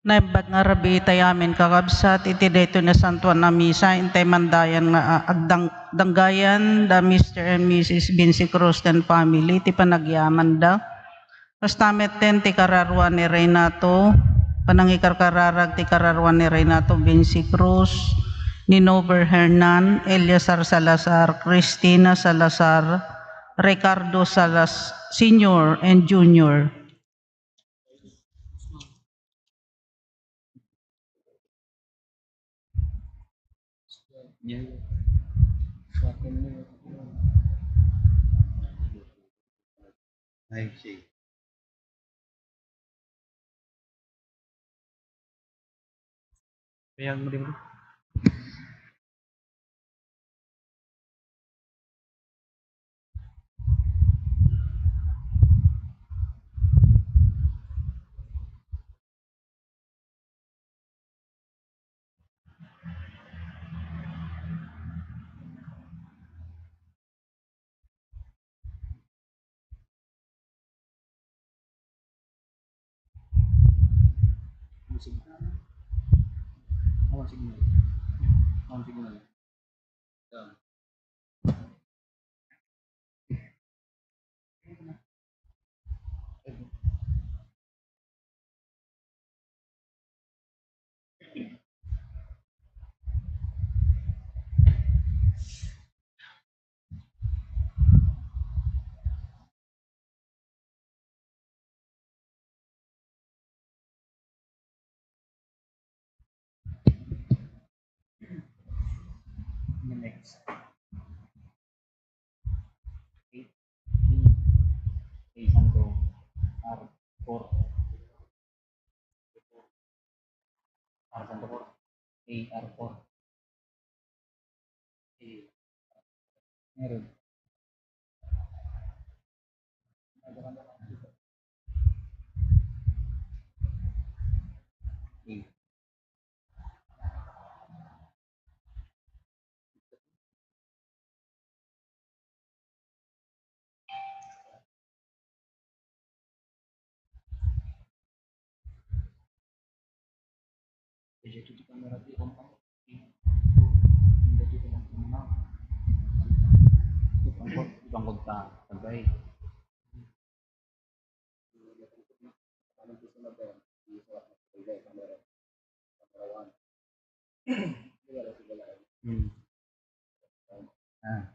Naimbag nga rabi tayamin kakabsat iti dayto na santuan na misa intay mandayan nga agdang danggayan da Mr. and Mrs. Vinci Cruz and family ti panagyaman da. Kastamet ten ti kararwan ni Renato, panangikarkararag ti kararwan ni Renato Vinci Cruz, ni Nover Hernan, Eliazar Salazar, Cristina Salazar, Ricardo Salas Senior and Junior. Yang mo signal. Signal. Next. 8. A1 R4. R4. AR4. Meron. Jadi di kamera di kompak. Jadi kompak. Bangkot ta. Sabay. Ah.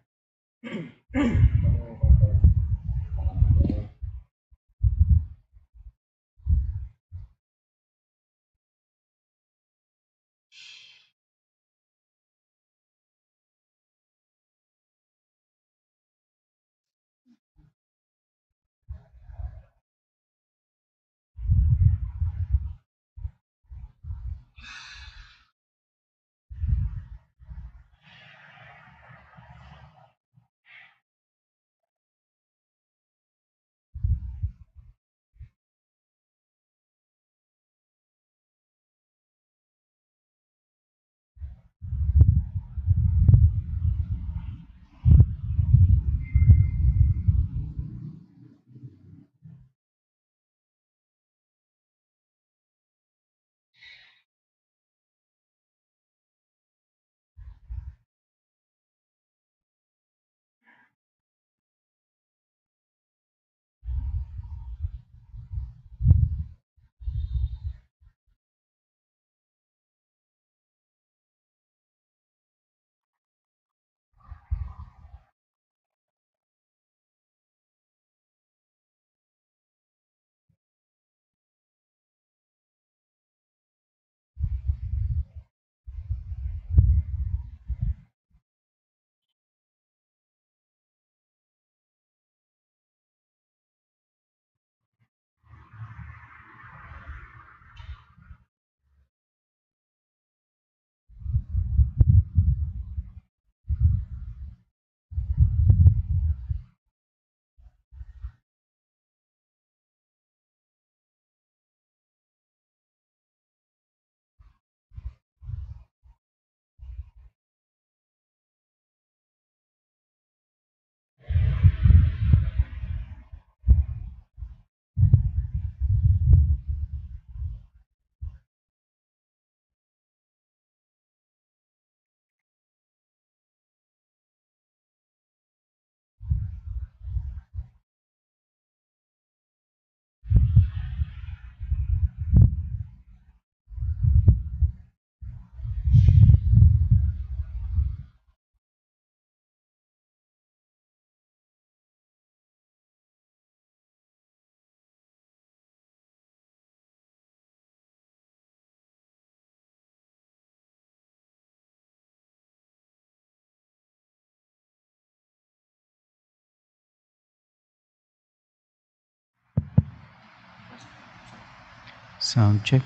Sound check.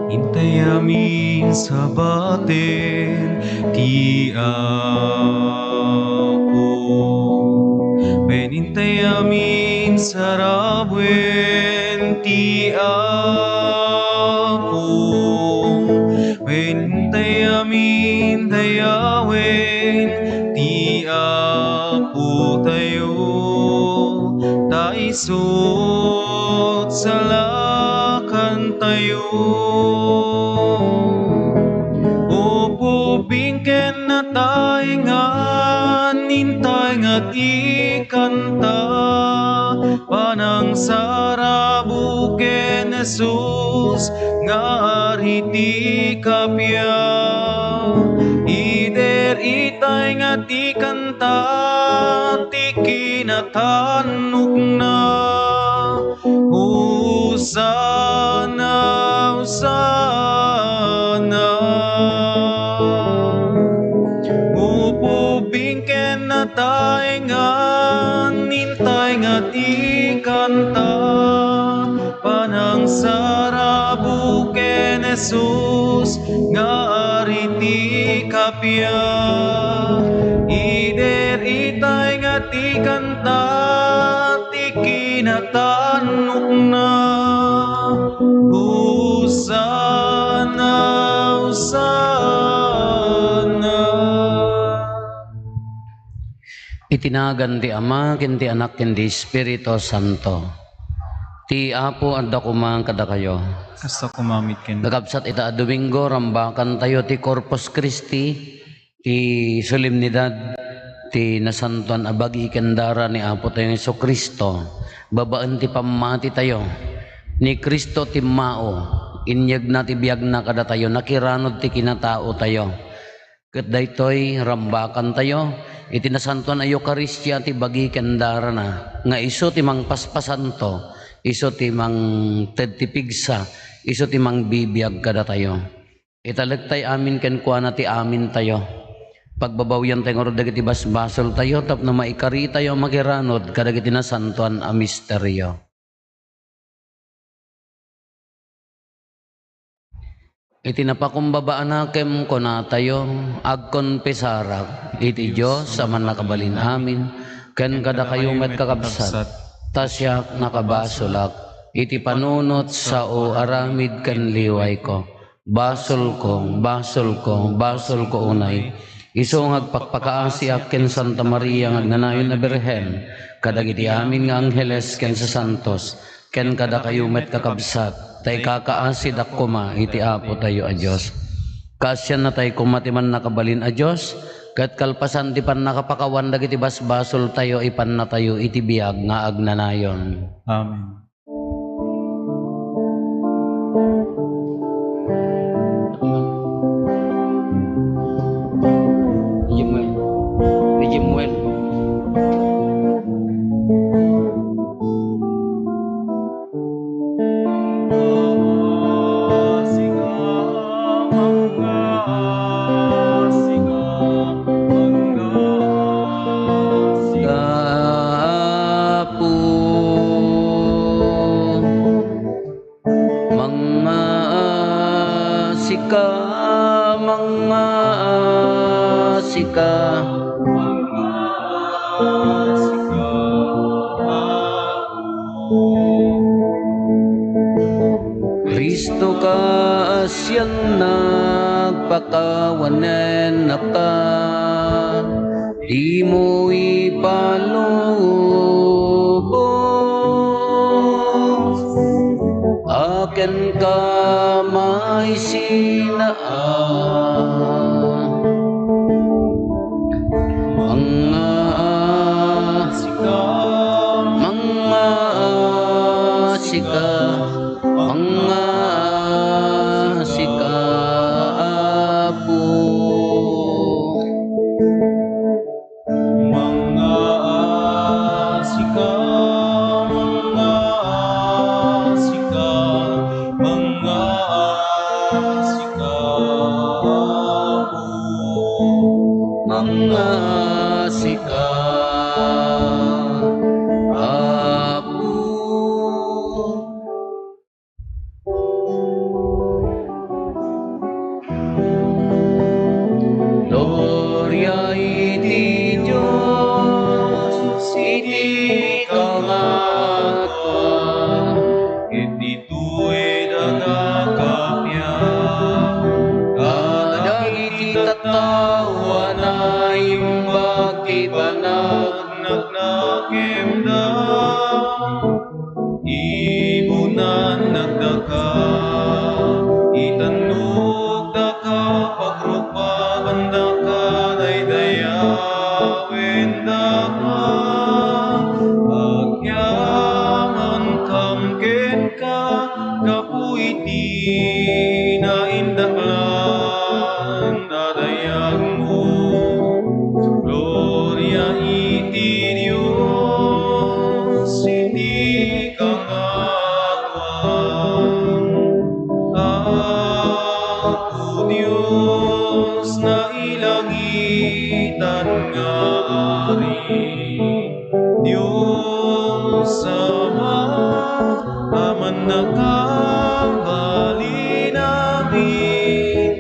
Hintay amin sa batin, ti ako. Penintay amin sa rabwen, ti ako. Penintay amin dayawen, ti ako tayo, taiso salakan tayo. Opo bingken na taingan, nintay nga ti kanta, panang sarabuken Jesus, nga ariti kapya. Ider itay nga ti kanta, ti kinatanok na. Hosana, Hosana. Upo bingken na taingan, nintay nga ti kanta, panang sarabuken Jesus, nga ariti kapya. Ider itay nga ti kanta, ti kinatanok na. Hosana, Hosana. Itinagan ti Ama, ken ti Anak, ken ti Espiritu Santo. Ti Apo adda kumang kada kayo. Kasta kumamit ken. Nagabsat ita a Domingo, rambakan tayo ti Corpus Christi, ti solemnidad, ti nasantuan abagi kendara ni Apo tayo Jesucristo. Babaan ti pamati tayo. Ni Kristo ti mao, inyag na ti biyag na kada tayo, nakiranod ti kinatao tayo. Ket daytoy rambakan tayo, iti nasantuan a Eucharistia ti bagi kendara na, nga iso ti mangpaspasanto, iso ti mang tedtipigsa, iso ti mang bibiyag kada tayo. Italagtay amin ken kuana ti amin tayo. Pagbabawyan tayo ngoro dagiti basbasol tayo, tapno maikari tayo magiranod kadagiti nasantuan a misteryo. Iti napakumbabaan nakem ko na tayo, agkonpesarak, iti Diyos sa man nakabalin amin, ken kada kayo met kakabsat, tasyak nakabasolak, iti panunot sa o aramid ken liway ko, basol ko, basol ko, basol ko unay, iso ngagpakpakaasi ken Santa Maria ngagnanayon na Birhen, kadagiti amin nga angheles ken sa santos, ken kada kayo met kakabsat, tay kakaasid akkuma iti Apo tayo a Diyos. Kasyan na tayo kumatiman nakabalin a Diyos, kat kalpasan ti pan nakapakawan dagiti basbasol tayo ipan na tayo iti biyag nga agnanayon. Amen. Jemuel. Kristo ka asyan nagpakawanen ka, di mo ipalubos, aken ka may sinaan. iti kangatuan. Ako Diyos na ilangitan nga ari, Diyos Ama, aman nakabali namin,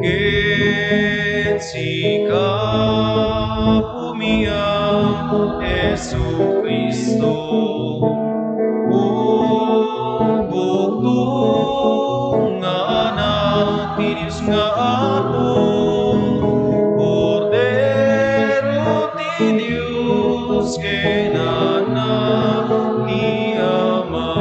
ket sika pumiyang Jesu Kristo. Bugtong nga anak ni Diyos nga Apo, Kordero ti Diyos kenanak ni Ama.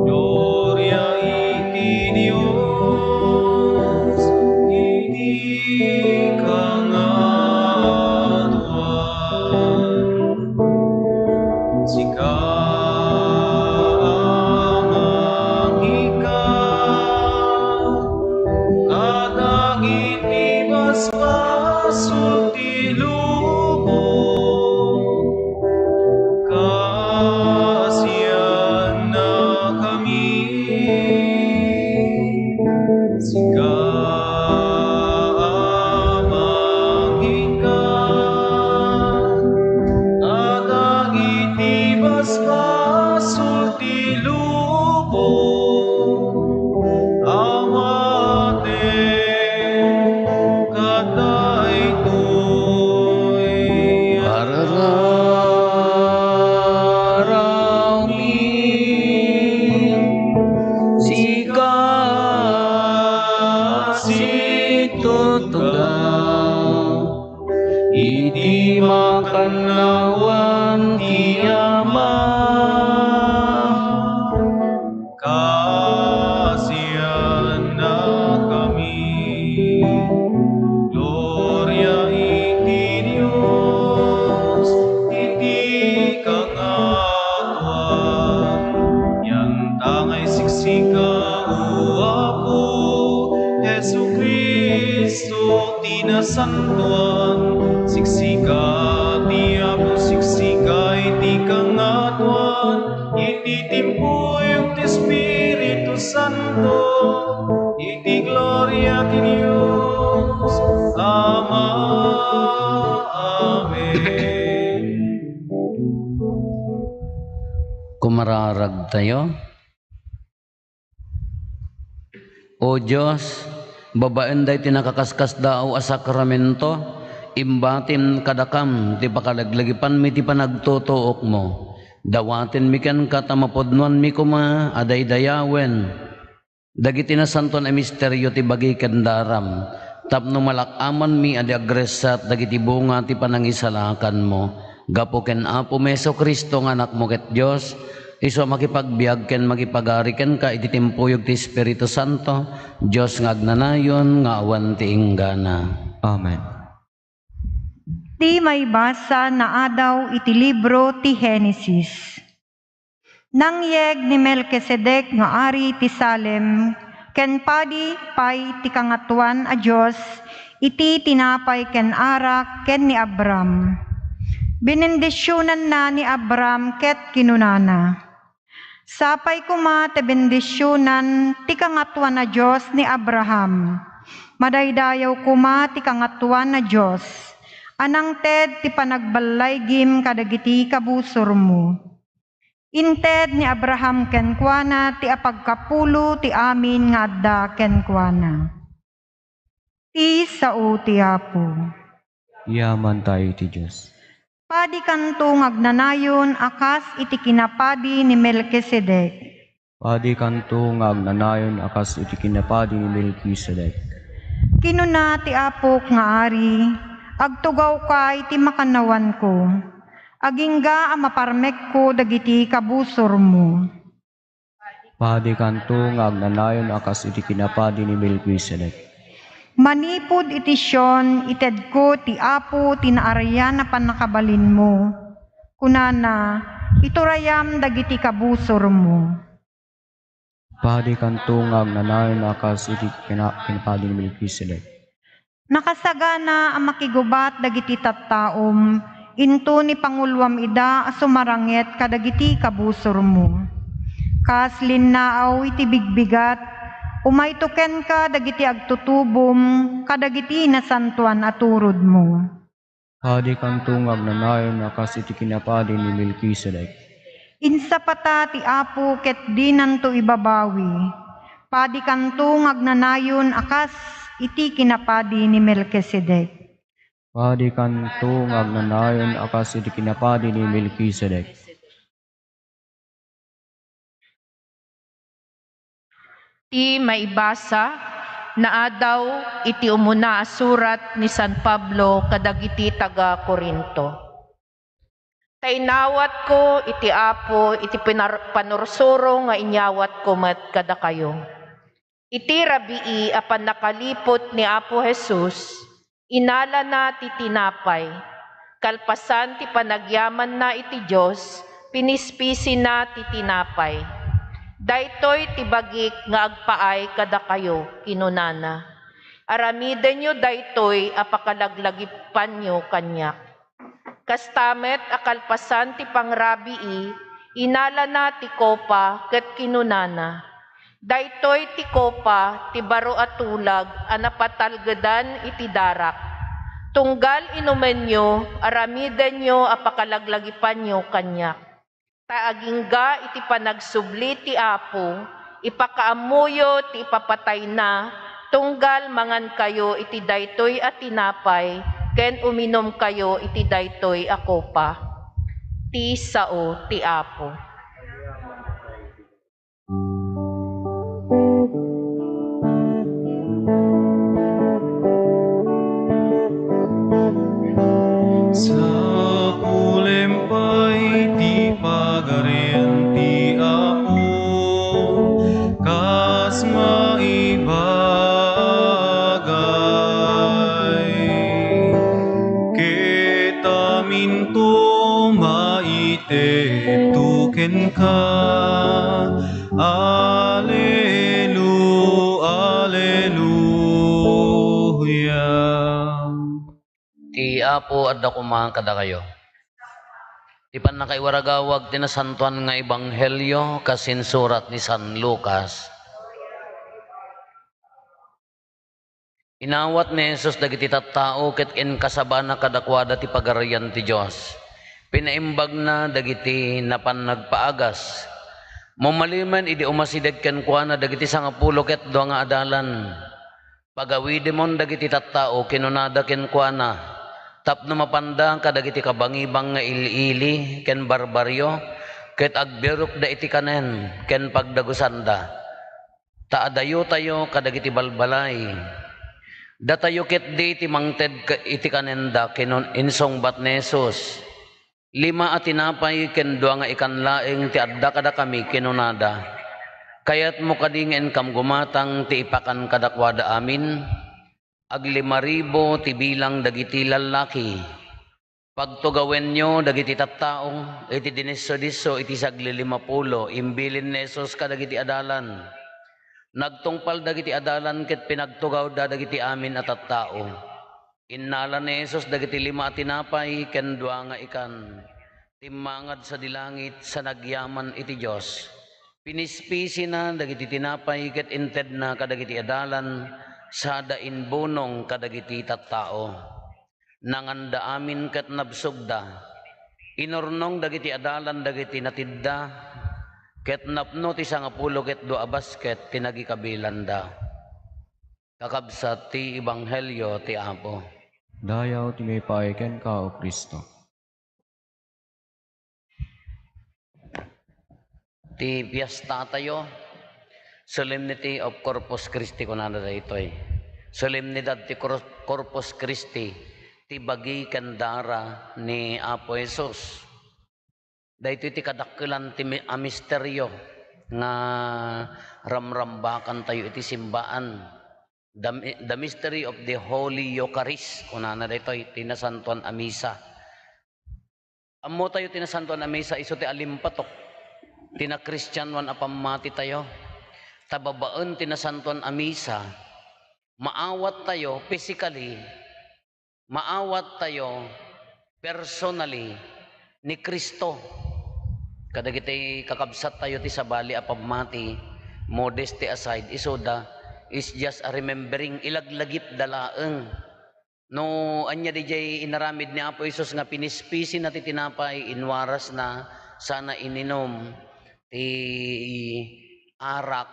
Gloria iti Diyos, iti kangatuan. Sika sulti lubong, kasiyan na kami. Sika amang hinggan, at ang itibas pa sulti lubong, amate iti makanawan ti Ama, kasiyan na kami. Gloria iti Diyos, iti kangatuan. Yan tangay siksika o Apo, Jesu Kristo tinasantuan. Siksika ti Apo, siksika iti kangatuan, iti timpuyog ti Espiritu Santo, iti gloria ti Dios Ama. Amen. Kumararag tayo. O Diyos, babaen day tinakakaskas dao a sakramento, imbatin kadakam ti pakalaglagipan mi ti panagtutuok mo. Dawatin mi ken katamapodnuan mi kuma aday dayawen. Dagiti na santon a misteryo ti bagi kendaram. Tapno malakaman mi adi agresat dagiti bunga ti panangisalakan mo. Gapo ken Apo Meso Kristo nga anak mo ket Dios, iso makipagbiag ken makipagari ken ka iti timpuyog ti Espiritu Santo, Dios nga agnanayon nga awan ti inggana. Amen. Ti may basa na adaw iti libro ti Henesis. Nangyeg ni Melkisedek nga ari ti Salem, ken padi pay ti kangatuan a Diyos, iti tinapay ken arak ken ni Abram. Benendisyonan na ni Abram ket kinunana. Sapay kuma ti bendisyonan ti kangatuan na Diyos ni Abraham. Madaydayaw kuma ti kangatuan na Diyos. Anang ted ti panagballaygim kadagiti kabusor mo. Inted ni Abraham kenkwana ti apagkapulo ti amin nga adda kenkwana. Ti sao ti Apo. Yaman tayo ti Diyos. Padi kanto ngagnanayon akas iti kinapadi ni Melkisedek. Padi kanto nga agnanayon akas iti kinapadi ni Melkisedek. Kinuna ti Apo nga ari, agtugaw ka iti makanawan ko. Agingga ang maparmek ko dagiti kabusor mo. Padi kanto nga agnanayon akas iti kinapadi ni Melkisedek. Manipod iti Sion, ited ko ti Apo tinaaryan na panakabalin mo. Kunana, iturayam dagiti kabusor mo. Padi kanto nga agnanayon akas iti kinapadi ni Melkisedek. Nakasagana ang makigubat dagiti tattaom, Into ni Pangulwam ida sumaranget kadagiti kabusor mo. Kas linnaaw iti bigbigat, umaytoken ka dagiti agtutubom, kadagiti nasantuan aturod mo. Padi kantung agnanayon akas iti kinapadi ni Melkisedek. Insa pata ti Apo ket di nanto ibabawi. Padi kantung agnanayon akas iti kinapadi ni Melkisedek. Padi kantung agnanayon akas iti kinapadi ni Melkisedek. Ti maibasa na adaw iti umuna a surat ni San Pablo kadagiti taga Corinto. Tainawat ko iti Apo iti panursuro nga inyawat ko met kada kayo. Iti rabii apan nakalipot ni Apo Jesus, inala na ti tinapay, kalpasan ti panagyaman na iti Diyos, pinispisi na ti tinapay. Daytoy ti bagik nga agpaay kada kayo, kinunana. Aramiden nyo daytoy apakalaglagipan nyo kanyak. Kastamet akalpasan ti pangrabii, inala na ti kopa ket kinunana. Daytoy ti kopa ti baro at tulag anapatalgedan iti darak. Tunggal inumen nyo, aramiden nyo apakalaglagipan nyo kanyak. Taagingga iti panagsubli ti Apo, ipakaamuyo ti ipapatay na, tunggal mangan kayo iti daytoy at tinapay, ken uminom kayo iti daytoy a kopa. Ti sao ti Apo. Sa ulempay ti pagarian ti Apo, kas maibagay. Ketaminto maitetuken ka, Alleluia. Ti Apo adda kumahan kada kayo. Ti panakaiwaragawag tinasantuan nga ebanghelyo kasin surat ni San Lucas. Inawat ni Jesus dagiti tattao ket kasabana kadakwada ti pagarian ti Dios. Pinaimbag na dagiti napan nagpaagas. Mamaliman idi umasideg ken kuana dagiti 10 ket 2 nga adalan. Pagawidemon dagiti tattao kinunada ken kuana. Tapno mapandang kadagiti kabangibang nga ili-ili ken barbaryo ket agberok da iti kanen ken pagdagusanda. Taadayo tayo kadagiti balbalay. Datayo ket di iti mangted iti kanenda kenon insong bat ni Jesus. 5 a tinapay ken 2 nga ikanlaeng ti adda kada kami kinunada. Kayat mo kadingen kam gumatang ti ipakan kadakwada amin. Ag 5,000 ti bilang dagiti lalaki. Pagtugawen nyo dagiti tattao, iti diniso-diso iti sagli 50, imbilin ni Jesus kadagiti adalan. Nagtungpal dagiti adalan ket pinagtugaw da dagiti amin at tattao. Innala ni Jesus dagiti 5 tinapay ken 2 nga ikan. Timmangad sa dilangit sa nagyaman iti Dios. Pinispisi na dagiti tinapay ket inted na kadagiti adalan. Sada inbunong kadagiti tattao. Nanganda amin ket nabsugda. Inurnong dagiti adalan dagiti natidda. Ket napno ti 10 ket 2 basket tinagikabilanda. Kakabsat ti ebanghelyo ti Apo. Dayaw ti may paeken ka o Kristo. Ti piyesta tayo. Solemnity of Corpus Christi kunana daytoy. Solemnidad ti Corpus Christi ti bagi kandara ni Apo Jesus. Daytoy ti kadakkelan ti misteryo nga ramrambakan tayo iti simbaan. The mystery of the Holy Eucharist kunana daytoy tinasantuan a misa. Ammo tayo tinasantuan a misa iso ti alimpatok. Tina Christian wan apamati tayo. Tababaan tinasantuan a misa, maawat tayo physically, maawat tayo personally ni Kristo. Kadagiti kakabsat tayo ti sabali a pamati, modesty aside, isoda is just a remembering ilaglagip dalaeng. No anya dijay inaramid ni Apo Isus nga pinispisi na ti tinapay inwaras na sana ininom ti arak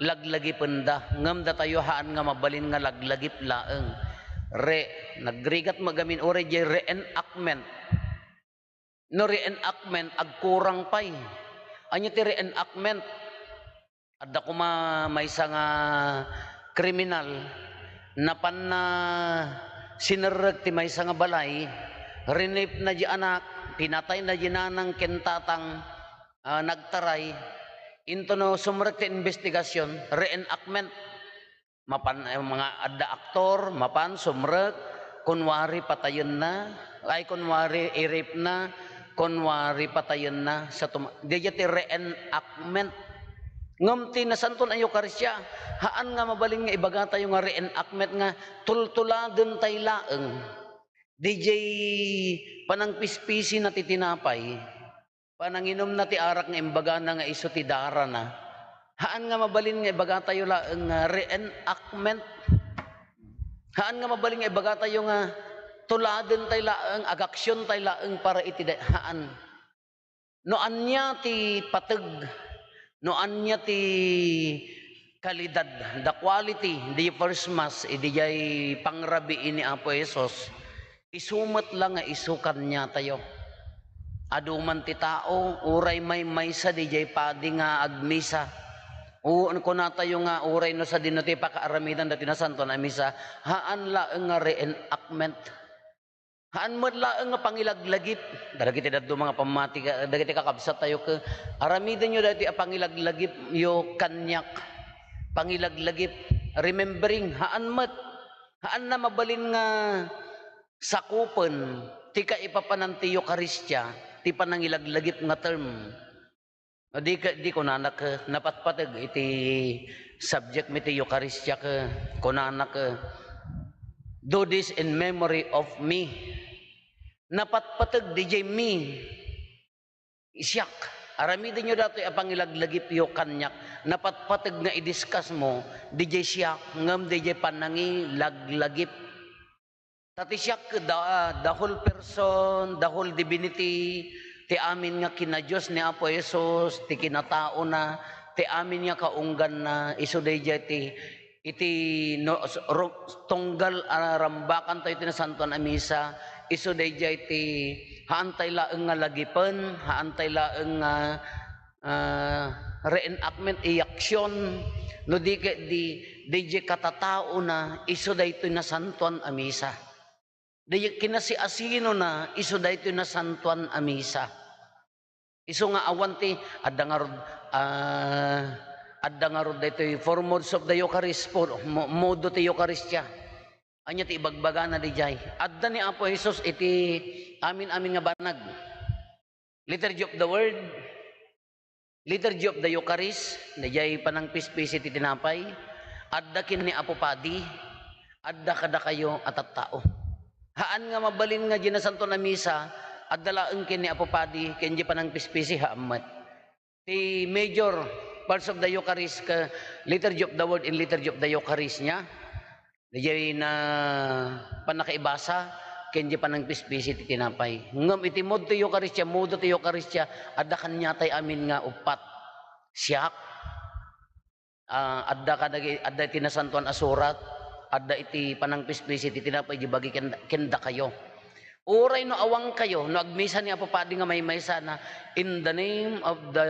laglagipen da ngam da tayo haan nga mabalin nga laglagip laeng. Nagrigat magamin ore jay reenactment. No reenactment agkurang pay. Anya ti reenactment? Adda ko maysa nga kriminal napan na sinereg ti maysa nga balay, rinip na di anak, pinatay na di nanang kentatang nagtaray, into no sumrek ti investigasyon, reenactment. Mapan mga adda aktor, mapan sumrek, kunwari patayon na, ay kunwari irip na, kunwari patayon na, sa di ti reenactment. Ngam ti nasanton ang Eucharistia, haan nga mabaling nga ibaga tayo nga reenactment nga tultuladen tay laeng. DJ panang pispisi na ti tinapay, pananginom na ti arak nga imbaga na nga iso ti dara na. Haan nga mabalin nga ibaga tayo laeng nga reenactment. Haan nga mabaling nga ibaga tayo nga tuladen tay laeng, agaksyon tay laeng para iti haan. No anya ti pateg, no anya ti kalidad, the quality, the first mass, idiyay pangrabi ini Apo Esos, isumat lang nga isukan niya tayo. Aduman ti tao, uray may maysa, dijay padi nga agmisa. Ko na tayo nga uray no sa dinoti pakaaramidan dati na santo na misa, haan laeng nga reenactment. Haan mo laeng nga pangilaglagip. Dagiti dadto mga pamati, dagiti kakabsat tayo ka. Aramidan nyo dati pangilaglagip yo kanyak. Pangilaglagip. Remembering, haan mat. Haan na mabalin nga sakupen. Tika ipapanan ti Eucharistia. Ti panangilaglagip nga term. Di ko nanak napatpatag iti subject mi ti Eucharistia ka. Kunanak do this in memory of me. Napatpatag DJ me. Isyak. Aramidin nyo dato pangilaglagip yo kanyak. Napatpatag nga i-discuss mo. DJ siyak. Ngam DJ panangi laglagip. Tati siyak the whole person, the whole divinity. Ti amin nga kinadyos ni Apo Jesus. Ti kinatao na. Ti amin nga kaunggan na. Iso DJ iti no, tunggal rambakan tayo tinasantuan a misa. Iso dayjay ti haantay laeng nga lagipen, haantay laeng nga reenactment iaksyon no di katatao na iso daytoy na santuan a misa. Di kinasiasino na iso daytoy na santuan a misa. Iso nga awan ti adda nga rod daytoy four modes of the Eucharist, modo ti Eucharistia. Anya ti ibagbaga na dijay. Adda ni Apo Jesus iti amin nga banag. Liturgy of the Word, Liturgy of the Eucharist, dijay panang pispisi ti tinapay. Adda kin ni Apo Padi, adda kada kayo at tao. Haan nga mabalin nga ginasanto na misa, adda laeng kin ni Apo Padi, ken di panang pispisi haamat. Ti major parts of the Eucharist ka Liturgy of the Word and Liturgy of the Eucharist niya. Dijay na panakaibasa, kenji panang pispisi ti tinapay. Ngam iti mod ti Eucharistia, modo ti Eucharistia, adda kanya tay amin nga upat. Siyak, adda iti nasantuan asurat, adda iti panang pispisi ti tinapay, di bagi kenda kayo. Uray no awang kayo, no agmisa ni Apo Padi nga may maysa na, in the name of the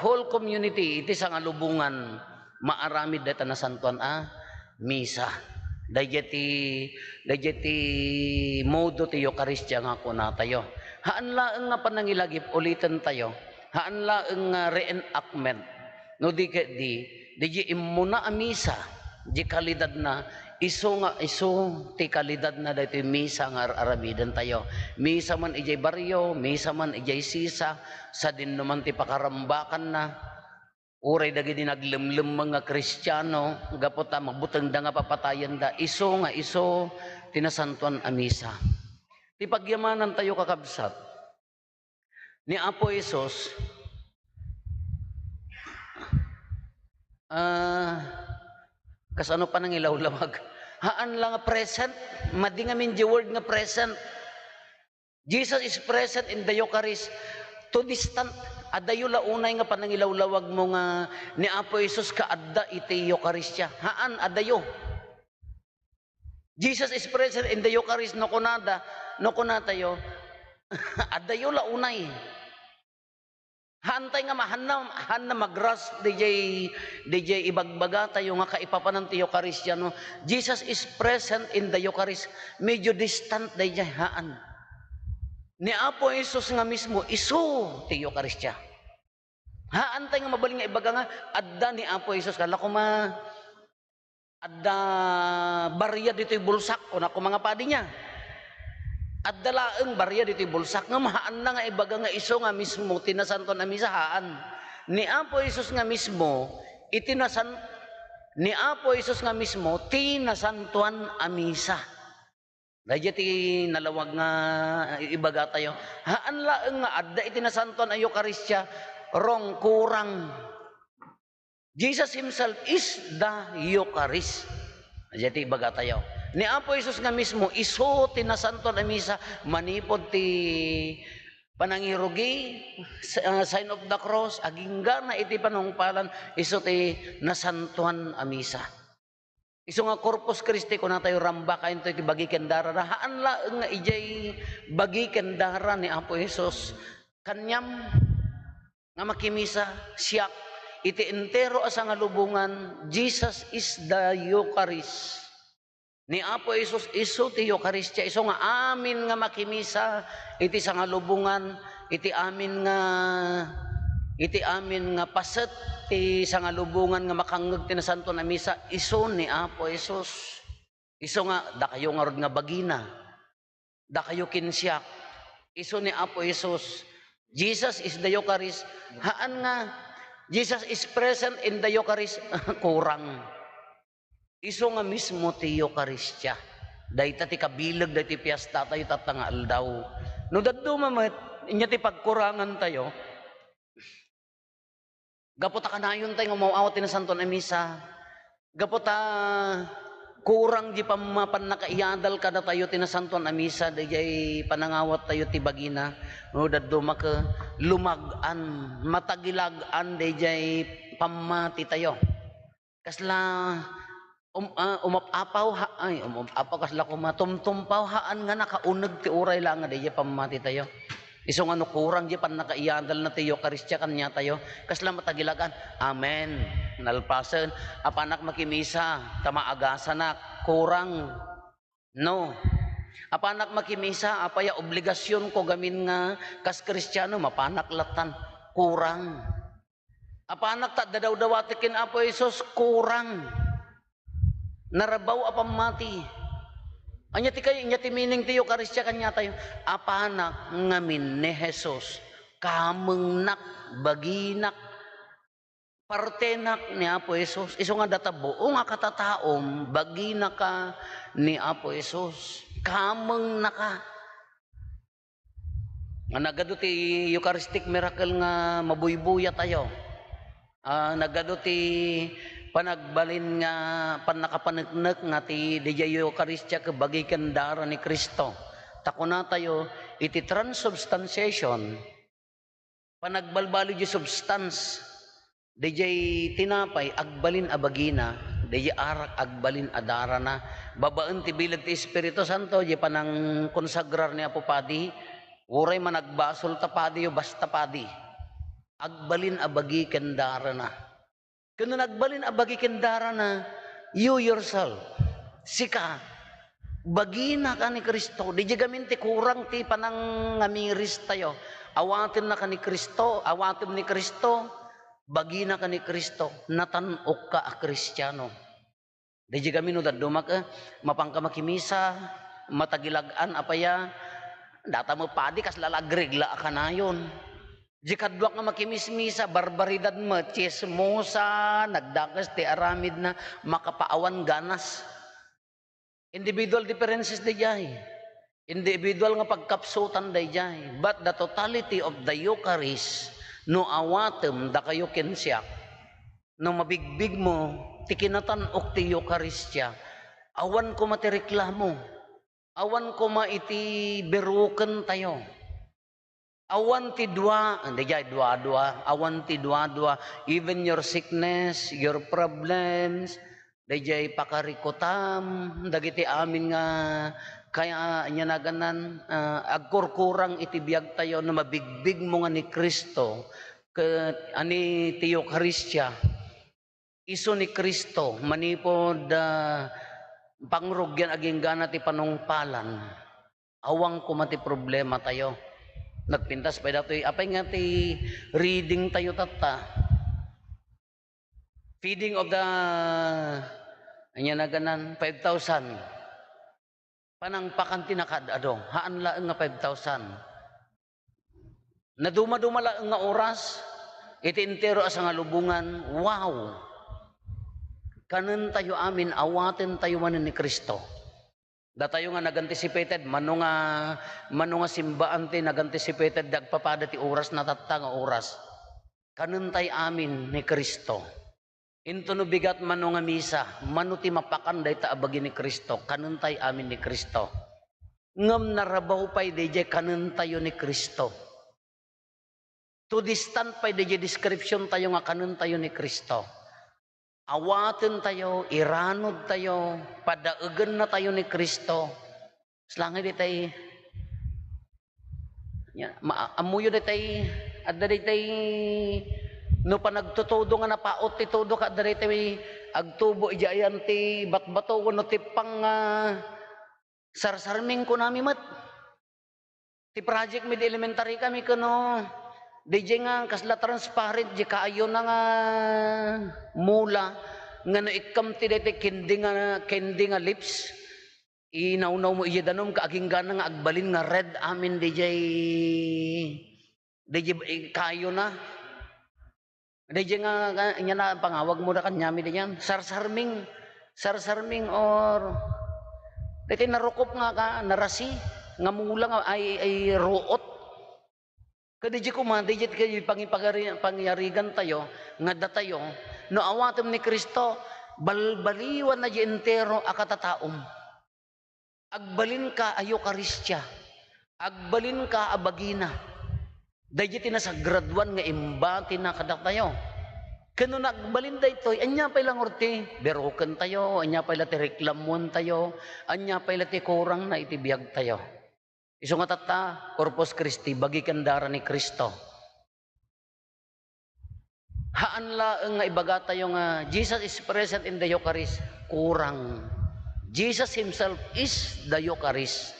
whole community, iti sang alubungan, maaramid data nasantuan misa. Dayjeti modo ti Eucharistia nga kuna tayo. Haan laeng nga panangilagip ulitin tayo. Haan laeng nga reenactment. No di imuna a misa. Di kalidad na iso ti kalidad na daytoy misa nga aramidan tayo. Misa man ijay baryo, misa man ijay sisa, sa din naman ti pakarambakan na. Uray dagi din naglemlem mga Kristiyano, gapota magbutang da nga papatayan da, iso tinasantuan a misa. Ti pagyamanan tayo kakabsat, ni Apo Isos, kasano pa nang ilawlawag, haan lang nga present, madi nga min the word nga present. Jesus is present in the Eucharist, to distant, adayo launay nga panangilawlawag mo nga ni Apo Isos kaadda iti Eucharistia. Haan, adayo. Jesus is present in the Eucharist, no kunatayo, adayo launay. Hantay nga han na magras DJ ibagbaga tayo nga kaipapanan ti Eucharistia, no. Jesus is present in the Eucharist, medyo distant DJ haan. Ni Apo Isos nga mismo isu ti Eucharistia. Haan tayo nga mabaling nga ibaga nga adda ni Apo Isos kala ko adda barya dito'y bulsak o na mga padi niya. Adda laeng barya dito'y bulsak nga mahaan na nga ibaga nga iso nga mismo tinasanton na misa haan. Ni Apo Isos nga mismo ni Apo Isos nga mismo tinasantuan a misa. Dahil ti nalawag nga ibaga tayo. Haan laeng nga adda itinasantuan a Eucharistia rong kurang. Jesus himself is the Eucharist. Dahil ti ibaga tayo. Ni Apo Isos nga mismo iso tinasantuan a misa manipod ti panangirugi, sign of the cross, agingga na iti panungpalan, iso ti nasantuan a misa. Iso nga Corpus Christi ko na tayo ramba kain to iti bagi kendara na haan laeng nga ijay bagi kendara ni Apo Isos kanyam nga makimisa siyak iti entero asa nga lubungan. Jesus is the Eucharist. Ni Apo Isos iso ti Eucharistia, iso nga amin nga makimisa iti sa nga lubungan, iti amin nga paset ti sa nga lubungan nga makangeg ti nasanto na misa, iso ni Apo Isos. Iso nga da kayo nga rod nga bagina, da kayo kinsyak, iso ni Apo Isos. Jesus is the Eucharist. Haan nga Jesus is present in the Eucharist kurang. Iso nga mismo ti Eucharistia. Dahita ti kabilag, dahiti piyasta tayo tatangal daw. No daddo mamat, inya ti pagkurangan tayo, gaputa kanayon tayo nga mauawat ti nasanto na misa, gaputa kurang di pamapan nakaiyadal kada tayo ti nasanto na misa, dahil panangawat tayo ti bagina, no daddo maka lumagan, matagilagan, dahil pamati tayo. Kasla umapaw kasla kumatumtumpaw haan nga nakauneg ti uray lang nga di pamati tayo. Iso nga no kurang di pan nakaiyadal na ti Eucharistia kanya tayo kasla matagilagan. Amen. Nalpasen apanak makimisa tamaagasan nak kurang. No. Apanak makimisa apaya obligasyon ko gamin nga kas Kristiyano mapanak latan kurang. Apanak ta dadaw-dawatikin Apo Isos kurang. Narabaw apang mati. Anya ti kayo, anya ti mining ti Eucharistia kanya tayo. Apanak ngamin ni Jesus, kamengnak, baginak, partenak ni Apo Isos. Iso nga databo, o nga katataom, baginak ka ni Apo Isos. Kamengnak ka. Nga nagado ti Eucharistic miracle nga mabuybuya tayo. Nagado ti panagbalin nga panakapanagnak nga ti DJ Eucharistia kabagi kendara ni Kristo. Takuna tayo iti transubstantiation, panagbalbali di substance, DJ tinapay agbalin abagina, DJ arak agbalin adarana, babaan ti bilag ti Espiritu Santo, di panang konsagrar ni Apo Padi, uray managbasol tapadi o basta padi, agbalin abagi kendara na. Kung nagbalin abagi kendara na, you yourself, sika, bagina ka ni Kristo, di gamin ti kurang ti panang ngamiris tayo, awatin na ka ni Kristo, awatin ni Kristo, bagina ka ni Kristo, natanok ka a Kristiyano. Di gamin no daduma ka, mapangka makimisa, matagilagan apaya, data mo padi kas lalagregla ka na yun. Jikadwak nga makimismisa, barbaridad mo, chismosa, nagdakas, ti aramid na makapaawan ganas. Individual differences di jay. Individual nga pagkapsutan dayjay, but the totality of the Eucharist, no awatem da kayo kensyak, no mabigbig mo, tikinatan ok ti Eucharistia, awan ko matireklamo, awan ko maiti beruken tayo, awan ti dua, dayjay dua-dua, awan ti dua-dua, even your sickness, your problems, dayjay pakarikotam, dagiti amin nga, kaya anya naganan agkurkurang itibiyag tayo na mabigbig mo nga ni Kristo ani ti Eucharistia iso ni Kristo manipod pangrugyan aging gana ti panungpalan awang kumati problema tayo nagpintas pa datoy apay nga ti reading tayo tata feeding of the anya naganan 5,000 panangpakan tinakadado, haan laeng nga 5,000. Naduma-duma laeng nga oras, iti entero asa nga lubungan, wow! Kanen tayo amin, awaten tayo manen ni Kristo. Da tayo nga nag-anticipated, mano nga simbaan ti nag-anticipated, dagpapada ti oras, natatta nga oras. Kanen tayo amin ni Kristo. Into no bigat mano nga misa, mano ti mapakan day ta abagi ni Kristo, kanuntay amin ni Kristo. Ngam narabaw pay DJ kanun tayo ni Kristo. To distant pay DJ description tayo nga kanun tayo ni Kristo. Awaten tayo, iranod tayo, padaegan na tayo ni Kristo. Slangi di tayo, amuyo di tayo, adda di tayo, no pa nagtutudo nga napaot ti todo ka darete mi agtubo ijayan ti batbato no ti pang sarsarming ko nami mat ti project mid elementary kami kuno DJ nga kasla transparent di kaayo na nga mula nga no ikam ti dete kendi nga lips inaunaw mo iya danom kaaging gana nga agbalin nga red amin DJ kayo na DJ nga nya na pangawag mo na kanyami din yan. Sarsarming or dito narukop nga ka, narasi, nga mula nga ay ruot. Kadiji ko man, DJ kayo pangyarigan tayo, nga datayo, no awatem ni Kristo, balbaliwan na di entero akatataom. Agbalin ka a Eucharistia, agbalin ka a bagina. Dahil tinasagraduan nga imbati na kadak tayo. Kano nagbalin da ito, anya pa ilang orti, berukan tayo, anya pa ilang reklamon tayo, anya pa ilang kurang na itibiyag tayo. Iso nga tata, Corpus Christi, bagi kandara ni Kristo. Haan laeng nga ibaga tayo nga, Jesus is present in the Eucharist, kurang. Jesus himself is the Eucharist.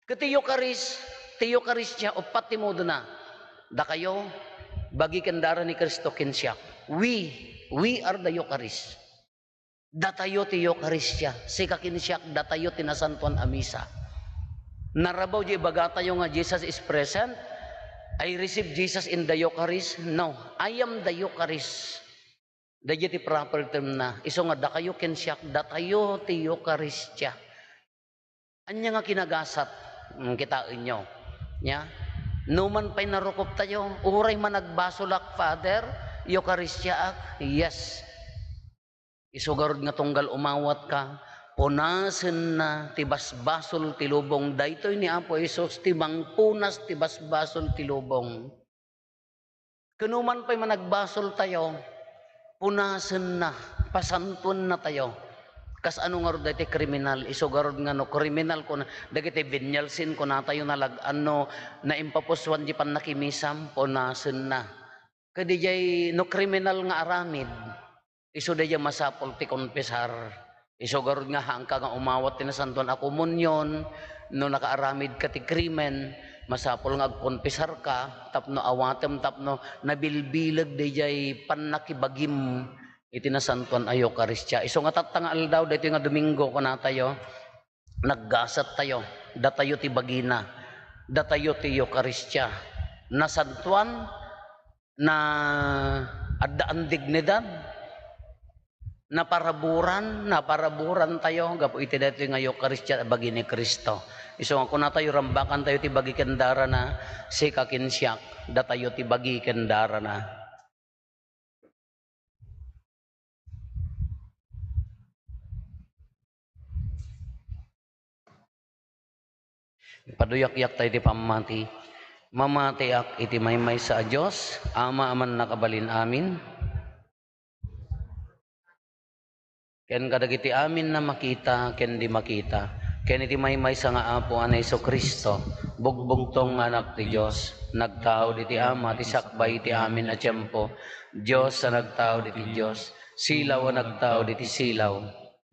Kati Eucharist, ti Eucharistia o pati mo na, da kayo, bagi kandara ni Kristo kinsyak. We are the Eucharist. Datayo ti Eucharistia, si kakinsyak, datayo ti nasantuan amisa. Narabaw di baga tayo nga Jesus is present, I receive Jesus in the Eucharist. No, I am the Eucharist. Dahil ti proper term na, iso nga da kayo kinsyak, datayo ti Eucharistia. Anya nga kinagasat, kitain nyo. Yeah? No man pa'y narukop tayo, uray man nagbasolak, Father, Eucharistia ak, yes. Isugarod nga tunggal umawat ka, punasen na tibasbasol tilubong, daytoy ni Apo Isos, tibang punas tibasbasol tilubong. Kanuman pa'y managbasol tayo, punasen na, pasantun na tayo. Kas ano nga ro dati kriminal, isugarod nga no, kriminal ko na, dagiti vinyalsin ko na tayo nalag, ano, na impapuswan di pan nakimisam, punasen na. Kadi jay, no kriminal nga aramid, iso da jay masapol ti konpesar, isugarod nga hangka nga umawat tinasantuan ako munyon, no nakaaramid ka ti krimen, masapol nga agkonpesar ka, tapno awatem, tapno nabilbilag da jay pan nakibagim, itinasantuan ay Eucharistia. Iso nga tatangal daw, dito nga Domingo ko na tayo, naggasat tayo, datayo ti bagina, datayo ti Eucharistia. Nasantuan, na addaan dignidad, naparaburan tayo, gapo iti dito nga Eucharistia, bagi ni Kristo. Iso nga kuna tayo rambakan tayo ti bagi kendara na si kakinsyak, da tayo ti bagi kendara na. Paduyak-yak tayo ti pamati. Mamatiak iti maymay sa Diyos, ama aman nakabalin amin. Ken kadagiti amin na makita, ken di makita. Ken iti maymay sa nga apo anay so Kristo, bugbugtong anak ti Diyos. Nagtao diti ama, ti sakbay ti amin a tiyempo. Diyos sa nagtao diti Diyos. Silaw a nagtao diti silaw.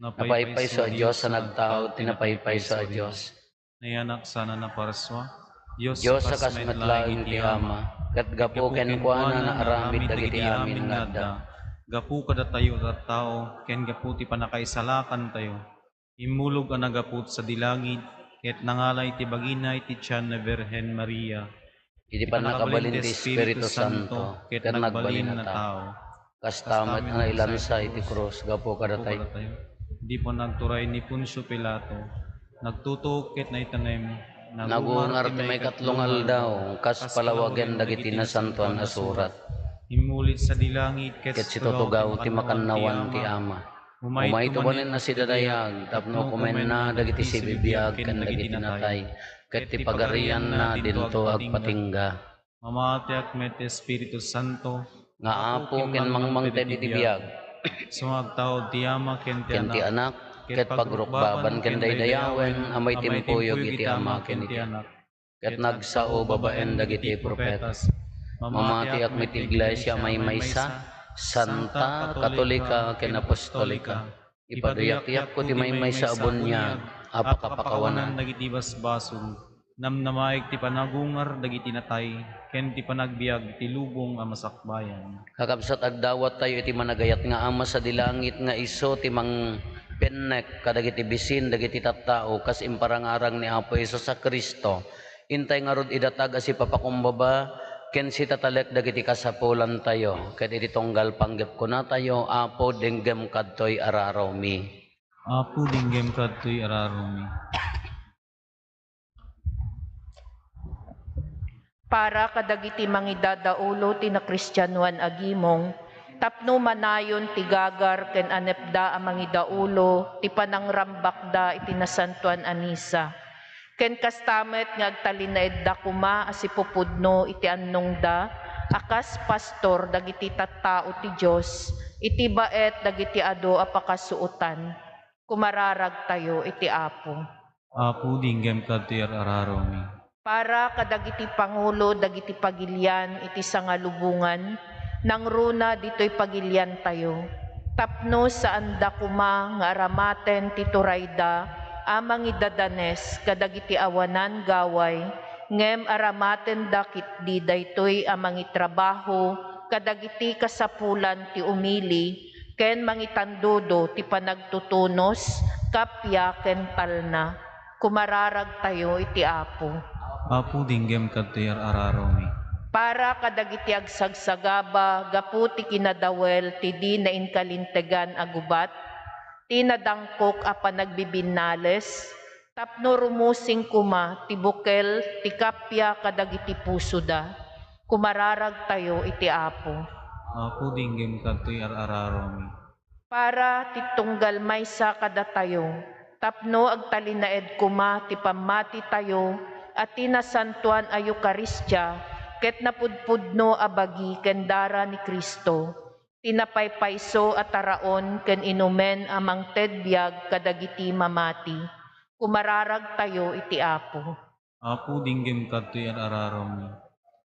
Napaypay sa Diyos sa nagtao, tinapaypay sa Diyos. Nayanak sana na paraswa. Diyos sa kasmetlaing ti ama, kat gapo ken kuana na aramid dagiti amin nga adda. Gapu kada tayo at tao, ken gapu ti panakaisalakan tayo. Imulog ang nagaput sa dilangit, ket nangalay ti bagina iti tiyan na Virhen Maria. Iti panakabalin ti Espiritu Santo, ket nagbalin na tao. Kastamet ang ilansa iti krus, gapo kada tayo. Di po nagturay ni Poncio Pilato, nagtutok ket na itanem, Nagungar ti may katlong aldaw, kas palawagan dagiti nasantuan a surat. Imulit sa dilangit, Ket si tutugaw ti makannawan ti ama. Umay tubanin na si dadayag, tapno kumen na dagiti si bibiyag kan dagiti natay. Ket ti pagarian na dinto agpatingga. Mamatiak met Espiritu Santo, Nga apo ken mangmang ti bibiyag. sumagtao ti ama ken Ken ti anak, ket pagrukbaban ken daydayawen, amay timpuyog iti ama ken iti anak. Ket nagsao babaen dagiti propeta. Mamati at mit iglesia may maysa, santa, katolika, ken apostolika. Ipaduyak-yak ko ti may maysa abon niya, apakapakawanan. dagiti basbason, namnamaig ti panagungar dagiti natay, ken ti panagbiag ti lubong a masakbayan. Kakabsat agdawat tayo iti managayat nga ama sa dilangit nga iso ti mang pennek kadagiti bisin dagiti tattao kas imparangarang ni Apo Hesus sa Kristo. Intay nga rod idatag as ipapakumbaba ken si tatalek dagiti kasapulan tayo. Ket iti tunggal panggep ko na tayo, Apo denggem kadtoy araraw mi. Apo dinggem kadtoy ararumi. Para kadagiti mangidadaulo ti na Kristyanuan agimong, tapno manayon ti gagar ken anepda a mangidaulo ti panangrambakda iti nasantuan a misa. Ken kastamet nga agtalinaed da kuma asipupudno iti annongda, akas pastor dagiti tattao ti Dios, iti baet dagiti ado a pakasuotan. Kumararag tayo iti Apo. Apo dinggem kadtoy ararumi. Para kadagiti pangulo dagiti pagilian iti sangalubungan, nang runa dito'y pagilian tayo. Tapno sa anda kuma nga aramaten ti turayda, amang idadanes kadagiti awanan gaway, ngem aramaten dakit di daytoy amang itrabaho, kadagiti kasapulan ti umili, ken mangitandodo ti panagtutunos, kapya ken talna. Kumararag tayo iti Apo. Apo dinggem kadtoy ararumi. Para kadagiti agsagsagaba, gapu ti kinadawel ti di na inkalintegan agubat, ti nadangkok a panagbibinales, tapno rumusing kuma ti bukel ti kapya kadagiti puso da. Kumararag tayo iti Apo. Apo dinggem kadtoy ararumi. Para ti tunggal maysa kada tayo, tapno agtalinaed kuma ti pamati tayo, at tinasantuan a Eukaristya, ket napudpudno abagi ken dara ni Kristo. Tinapaypayso at taraon ken inumen amang tedbiag kadagiti mamati. Kumararag tayo iti Apo. Apo dinggem kadtoy ararumi.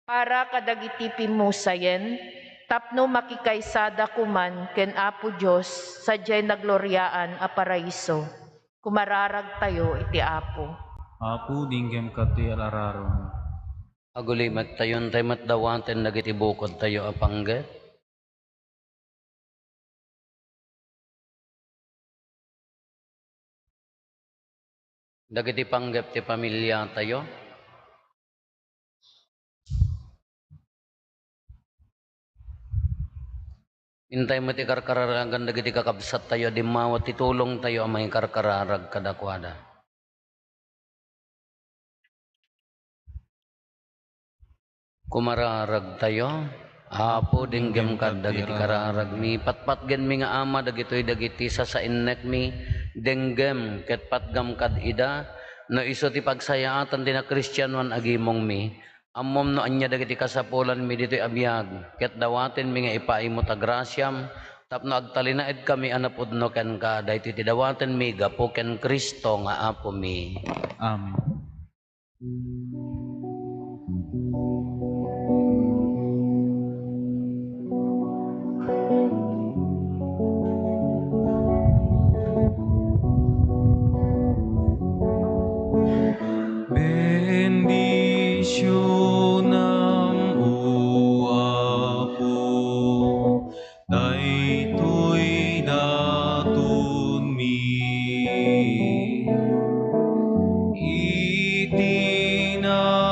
Para kadagiti pimusayen, tapno makikaysada kuman ken Apo Dios sadyay nagloryaan a paraiso. Kumararag tayo iti Apo. Apo dinggem kadtoy ararumi. Aguli magtayon tayo matdawanten dagiti bukod tayo apangget. Dagiti panggep ti pamilya tayo. Intay mo ti karkararagan dagiti kakabsat tayo, dimawat ti tulong tayo amay karkararag kadakwada. Kumararag tayo. Apo dinggam kad dagiti kararag mi patpatgen mi nga ama dagitoy dagiti sasainnek mi denggem ket patgam kad ida no iso ti pagsayaatan ti na Kristiyanuan agimong mi ammom no anya dagiti kasapulan mi ditoy abiyag ket dawaten mi nga ipaimo ta grasyam tapno agtalinaed kami anapudno ken ka daytoy ti dawaten mi gapo ken Kristo nga apo mi. Amen. Bendicionam o Apo, daytoy daton mi.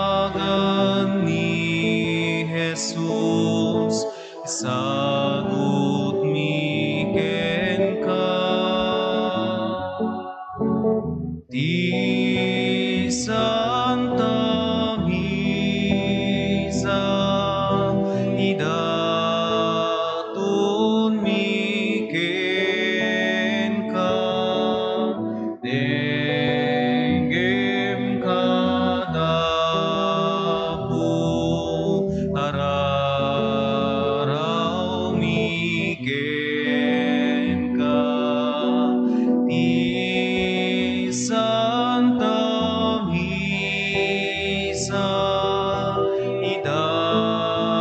Itinagan ni Jesus, sagot mi ken ka. Di Santa Misa, idaton mi ken ka, denggem kadapo, araraw mi ken ka. Di Santa Misa, idaton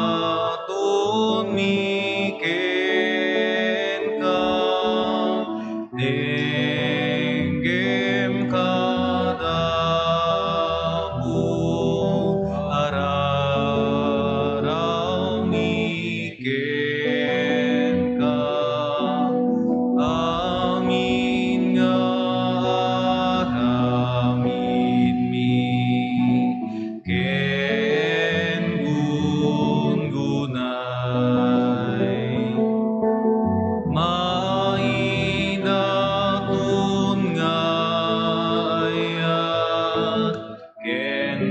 mi ken ka, denggem kadapo, araraw mi ken ka. Amin nga amin mi ken gungunay maidaton nga ayat ken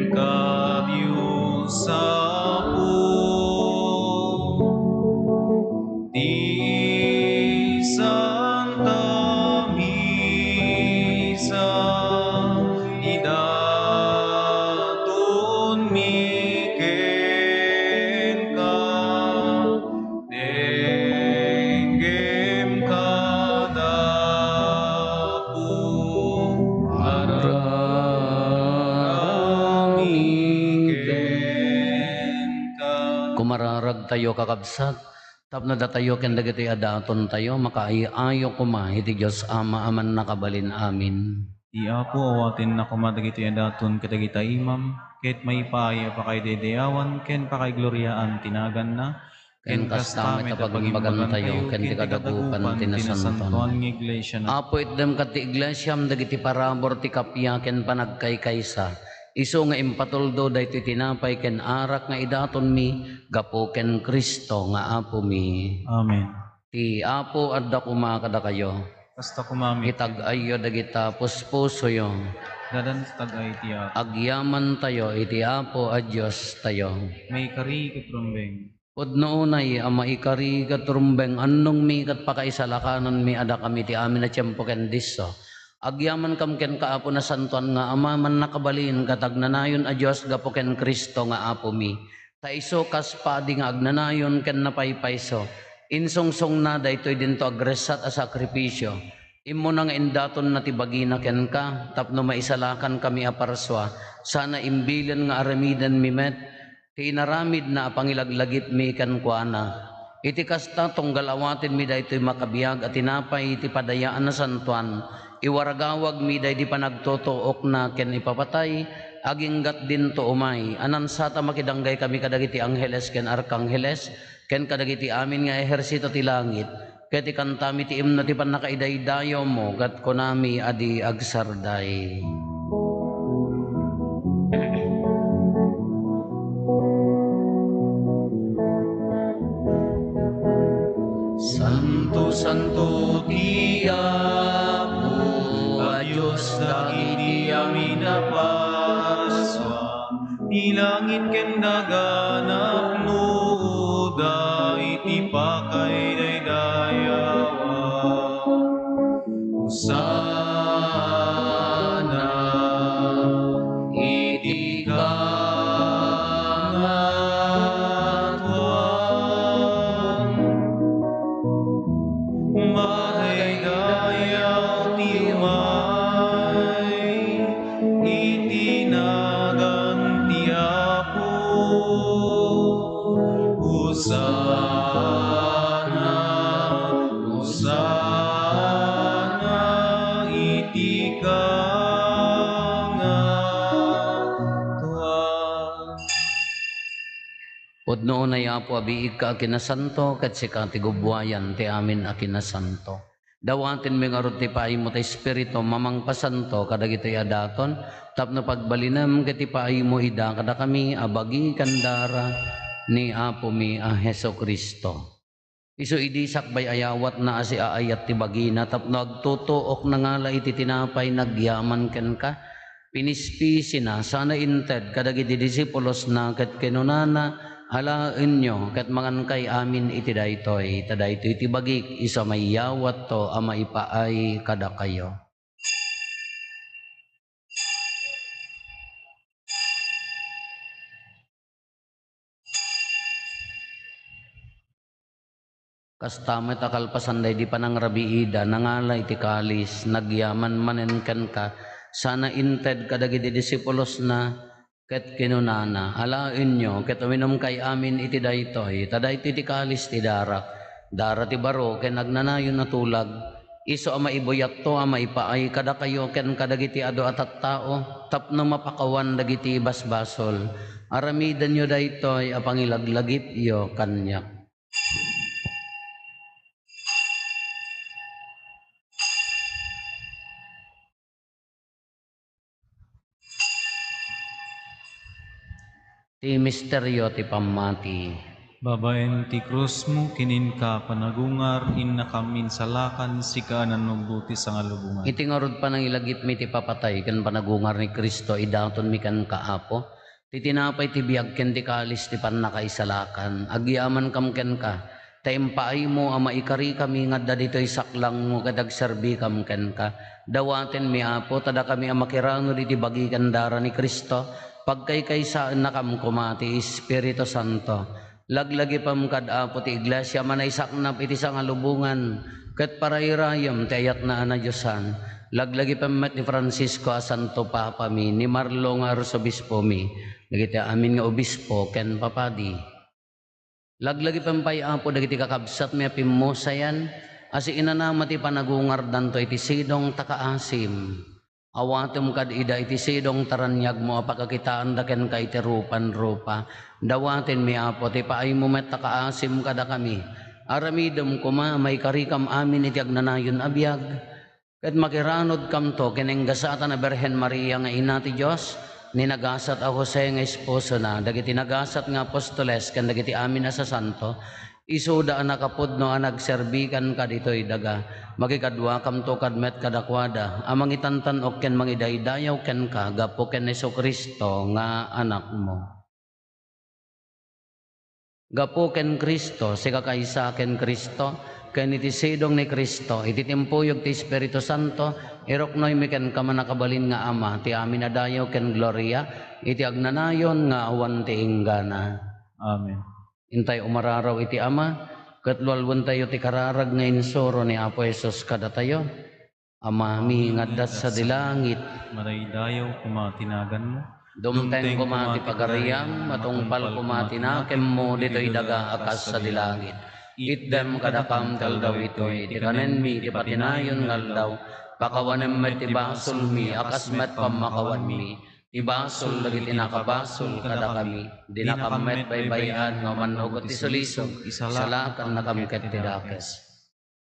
Dios Apo. Di Santa Misa, idaton mi ken ka, denggem kadapo, araraw mi ken ka. Kumararag tayo kakabsat tapno datayo ken dagiti adaton tayo makaayo kuma iti Dios Ama aman nakabalin amin. Di Apo awatin na kumadagiti daton kadagita imam, ket may paaya pa kay dedeyawan, ken pa kay gloryaan tinagan na, Ken kastami ta pagimbagan tayo ken ti kadakupan ti nasantuan. ng iglesia na. Apo itdem kat ti iglesyam dagiti parabor ti kapya ken panagkaykaysa. Isu nga impatuldo daytoy tinapay ken arak nga idaton mi gapo ken Kristo nga apo mi. Amen. Ti Apo adda kuma kada kayo. Basta kumami, Itag-ayo dagita puspuso yo. dadan sa tagay ti Apo. Agyaman tayo iti Apo a Dios tayo. May kari kitrumbeng. Pudno unay ama ikari katrumbeng annong mi kat pakaisalakanan mi ada kami ti amin na tiyempo ken disso. Agyaman kam ken kaapo na santuan nga ama man nakabalin katagnanayon a Dios gapo ken Kristo nga apo mi. Taiso kas padi nga agnanayon ken napaypayso. Insungsong na daytoy dinto agresat a sakripisyo. Imo nang indaton na tibagina ken ka tapno maisalakan kami a parswa. Sana imbilan nga aramidan mi met. Tinaramid na pangilaglagip mi kan kuana. Iti kasta tunggal awatin mi daytoy makabiyag at tinapay iti padayaan na santuan. Iwaragawag mi day di panagtotook na ken ipapatay aginggat din to umay. Anan sata makidanggay kami kadagiti angheles ken arkangheles ken kadagiti amin nga ehersito ti langit. Ket ikantami ti imno ti panakaidaydayo mo gat konami adi agsarday. Santo Santo ti Apo a Dios dagiti amin na paswa ti langit ken daganap nuda iti pakay daydayawa. Hosana iti kangatuan. Madaydayaw ti umay iti nagan ti Apo. Hosana, Hosana iti kangatuan. Pudno na yapo abiig ka akinasanto, kat si katigubwayan ti amin akinasanto. Dawatin mi nga ti paay mo ti Espiritu mamang pasanto kadag ito'y adaton, tapno pagbalinam kati paay mo ida kada kami abagi kandara ni Apo mi a Heso Kristo. Iso idi sakbay ayawat na asi aayat ti bagina, tapno agtutuok na ngala iti tinapay nagyaman ken ka, pinispisi na sana inted kadag iti disipulos na ket kinunana, halaen nyo ket mangan kay amin iti daytoy, tadaytoy iti bagik isa may yawat to ama ipaay kada kayo. Kastamet akalpasan day di panangrabiida nangala iti kalis nagyaman manen ken ka, sana inted kadag iti disipulos na ket kinunana, halaen nyo ket uminom kay amin iti daytoy, tadaytoy iti kalis ti darak, dara ti baro ken nagnanayon na tulag, iso ama ibuyat to ama ipaay kada kayo ken kadagiti ado at tao, tapno mapakawan dagiti basbasol, aramidan nyo daytoy apangilaglagip yo kanyak. Ti misteryo ti pamati. Babaen ti krus mo kinin ka panagungar inna kamin salakan si kaanan nugbuti sa ngalubungan. Iti ngarod pa nang ilagip mi ti papatay ken panagungar ni Kristo idaton mi kan kaapo. Ti tinapay ti biag ken ti kalis ti pannakaisalakan. Agyaman kam ken ka. Taimpaay mo ama ikari kami ngadda ditoy saklang mo kadag serbi kam ken ka. Dawaten mi Apo tada kami ang makirano iti bagi kandara ni Kristo. Pagkaykaysaan na kam kumati Espiritu Santo. Laglagi pam kad Apo ti iglesia manay saknap iti sangalubungan. Ket parairayam ti ayat na Diyosan. Laglagi pamet ni Francisco a Santo Papa mi, ni Marlo nga Arsobispo mi, dagiti amin nga obispo ken papadi. Laglagi pampay Apo dagiti kakabsat mi apimmosayan, asi inanama ti panagungar danto iti sidong takaasim. Awatem kad ida iti sidong taranyag mo apakakitaan da ken ka iti rupan-rupa. Dawaten mi Apo ti paay mo met takaasim kada kami. Aramidem kuma may karikam amin iti agnanayon abiyag. Ket makiranod kam to kenenggasatan na Berhen Maria nga ina ti Dios, ni nagasat a Jose nga esposo na, dagiti nagasat nga apostoles ken dagiti amin na sa santo, isuda ang nakapudno ang nagserbikan ka dito'y daga, magikadwa kam to kadmet kadakwada, amang itantan o ken mangidaydayaw ken ka, gapo ken Heso Kristo nga anak mo. Gapo ken Kristo, sika kaysa ken Kristo, ken iti sidong ni Kristo, iti timpuyog ti Espiritu Santo, iroknoy mi ken kamanakabalin nga Ama, ti amin adayaw ken gloria, iti agnanayon nga awan ti inggana. Amen. Intay umararaw iti Ama, ket lualwen tayo ti kararag nga insuro ni Apo Jesus kada tayo. Ama mi ngaddat sa dilangit, Maraydayaw kumatinagan mo. dumteng kumati pagariam, matungpal kumati nakem mo, dito'y daga akas sa dilangit. Itdem kadakam kaldaw ito'y, ti kanen mi, ti patinayon ngaldaw, pakawanem met ti basol mi, akas met pamakawan mi, ti basol dagiti nakabasol kada kami, di nakamet baybayan nga manugot ti sulisog, isalakan na kamket ti dakes.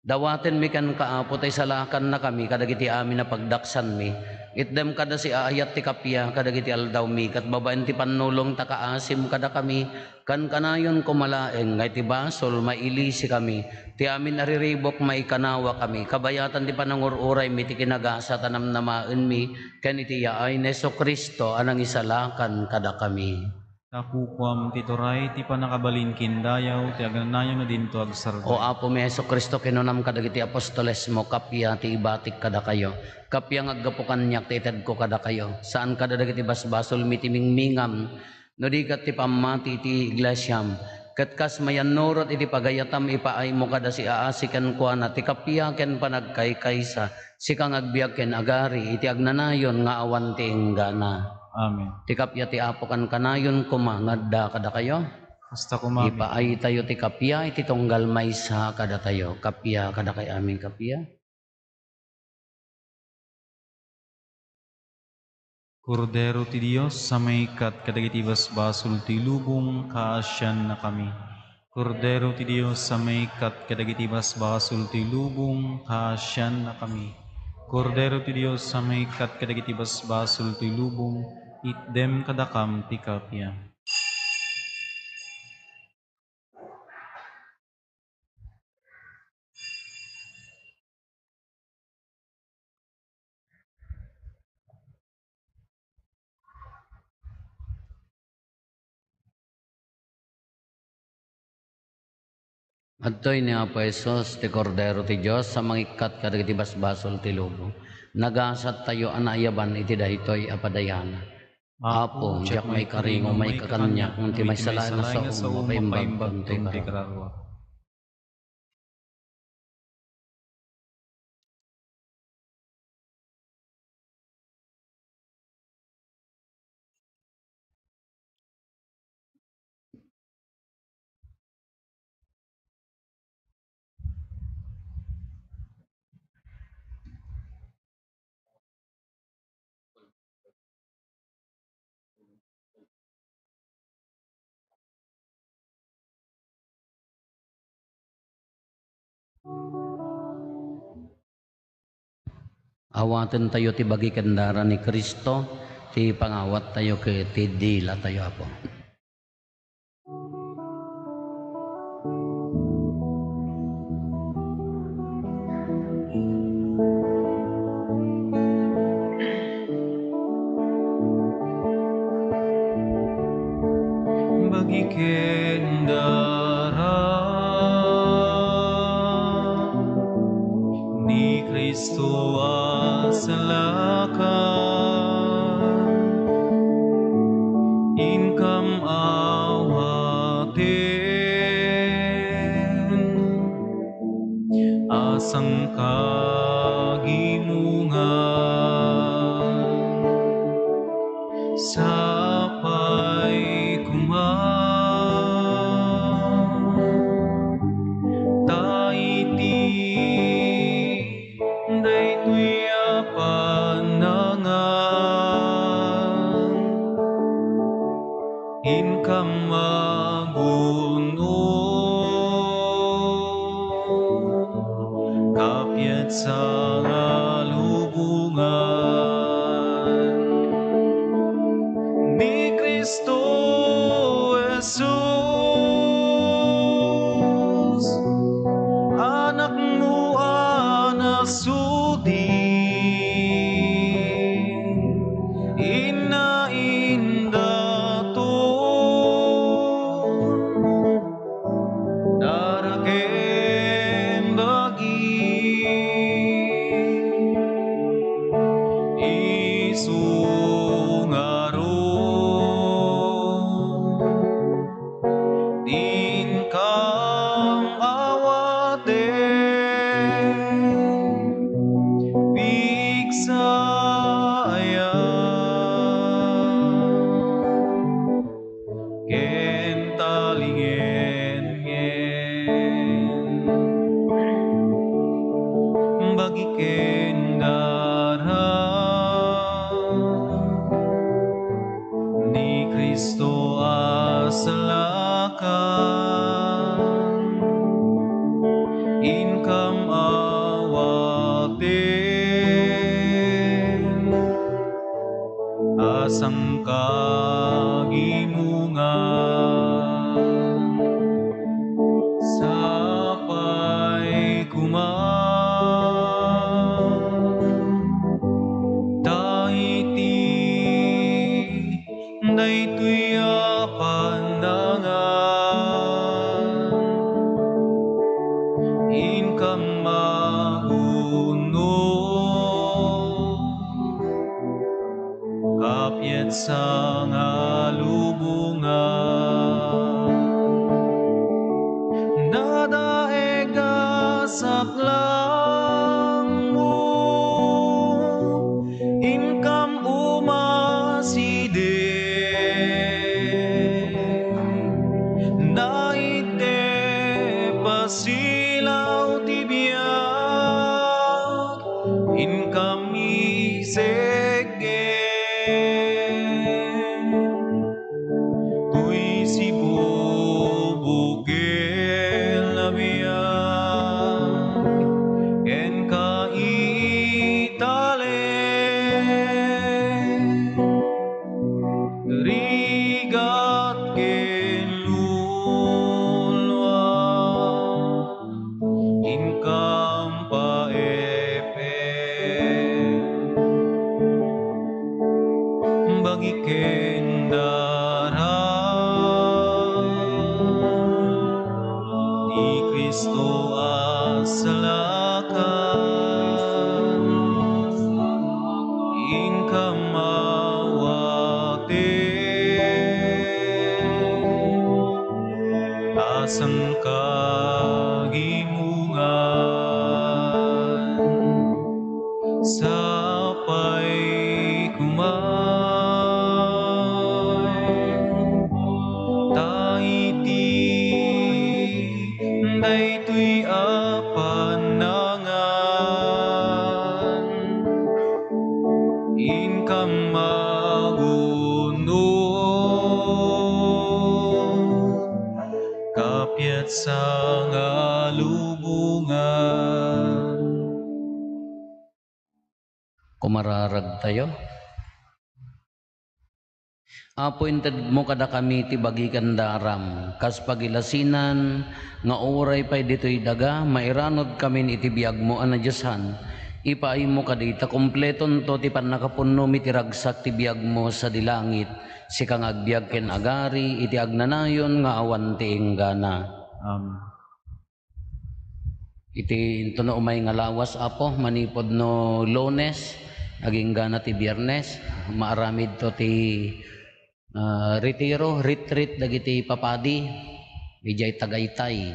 Dawaten mi kan kaapo tay salakan na kami kadagiti amin na pagdaksan mi, Itdem kada si ayat ti kapya kadagiti aldaw mi kat babaen ti pannulong takaasim kada kami kan kanayon kumalaeng ngay ti basol mailisi kami ti amin ariribok maikanawa kami kabayatan ti panangururay mi ti kinagasa tanamnamaen mi ken iti yaay ni Jesu-Kristo anang isalakan kada kami. Takukwam titoray ti panakabalin kindayaw ti agnanayon na dinto agsarday. O Apo mi Jesu-Kristo kinunam kadagiti apostoles mo kapya ti ibatik kada kayo. Kapya ngaggapukan niyak ti ited ko kada kayo. Saan kada dagiti basbasol mi ti mingmingam no di kat ti pamati ti iglesyam. Ket kas mayan nurot iti pagayatam ipaay mo kada si aasiken kuana ti kapya ken panagkaykaysa si kang agbiag ken agari iti agnanayon nga awan ti enggana. Amen. Ti kapya ti Apo kan kanayon kumangadda kada kayo. Hasta kumami. Ipaay tayo ti kapya, iti tunggal maysa kada tayo. Kapya, kada kay aming kapya. Kordero ti Dios sa may kat kadagiti basbasol ti lubong kaasyan na kami. Kordero ti Dios sa may kat kadagiti basbasol ti lubong kaasyan na kami. Kordero ti Dios sa may kat kadagiti basbasol ti lubong itdem kadakam ti kapya. Adtoy ni Apo Jesus, ti Kordero ti Diyos, sa mangikat kadagiti basbasol ti lubong. Nagasat tayo anayaban iti daytoy apadayana. Apo, diyak may karingo, may kakanyak, ti may salain na sa mapaimbag ti kararwa. Awaten tayo ti bagi kendara ni Kristo, ti pangawat tayo ke ti dila tayo Apo. Bagi kendara ni Kristo asalakan inkam awaten asang kagimungan sapay taiti daytoy apanangan inkam maguno kapyat sa lubungan ni Kristo Jesus, anak mo anasudin, inainda to, daraken bagi, isungaro. Din kang awaten, pigsaya, ken talingen bagi kendara ni Kristo asalakan inkam awaten sa ngalubungan. Nadaega saklang mo, inkam umaside, naite pasilaw tibiyag, inkam isege. Tuy si bubugel na biyag, en kaitale, rigat kelulwa, inkam paepe, bagi kendara di Kristo asalakan, inkam mawate, asang kagimungan, sapay kumay, taiti daytoy apanangan, inkam magunod, kapyat sa ngalubungan. Kumararag tayo. Appointed mo kada kami ti bagikan daram, kas pagilasinan, nga oray pa'y dito'y daga, mairanod kami iti biyag mo anadyasan, ipaay mo kadita, kompleton to ti panakapunno mi ti ragsak ti biyag mo sa dilangit, si kang agbyag ken agari, iti agnanayon nga awan ti inggana. Iti ito na umay nga lawas apo, manipod no Lunes, aging gana ti Biyernes, maaramid to ti retreat dagiti papadi, ijay Tagaytay.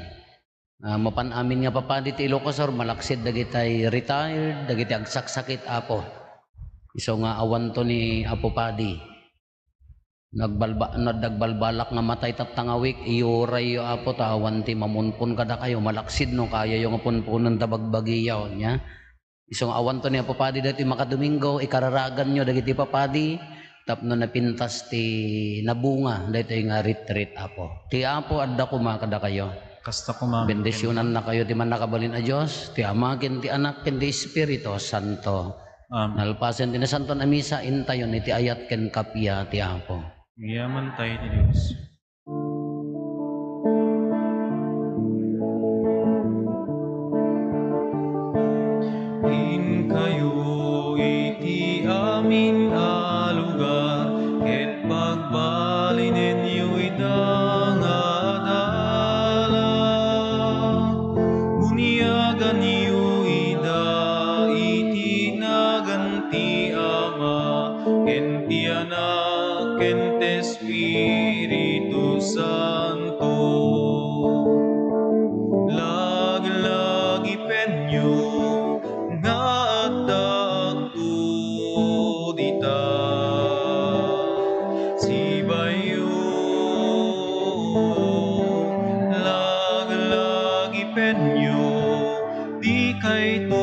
Mapan amin nga papadi ti Ilocos Sur, malaksid dagiti retired, dagiti agsaksakit apo. Iso nga awan to ni Apo Padi. Nagbalbalak nga matay tatangawik, iuray yo apo, tawan ti mamunpun kada kayo, malaksid no kaya yung apunpunan tabagbagiyaw niya. Isong awan to ni Apo Padi dati makadomingo, ikararagan nyo dagiti papadi, tapno napintas ti nabunga, dito nga retreat apo. Ti apo adda kumakada kayo. Kasta kumam. Bendisyonan na kayo ti man nakabalin a Diyos, ti Ama ken ti Anak ken ti Espiritu Santo. Nalpasen ti na Santo na misa, intayon iti ayat ken kapya ti apo. Yaman tayo ti Diyos. In kayo iti amin a lugar, ket pagbalinen yu idangadala, bunyagan yu ida iti naganti Ama, ken ti Anak ken ti Espiritu Santo. Lagi-lagi penyo nga adakto dita, si bayo lagi-lagi penyo di kay to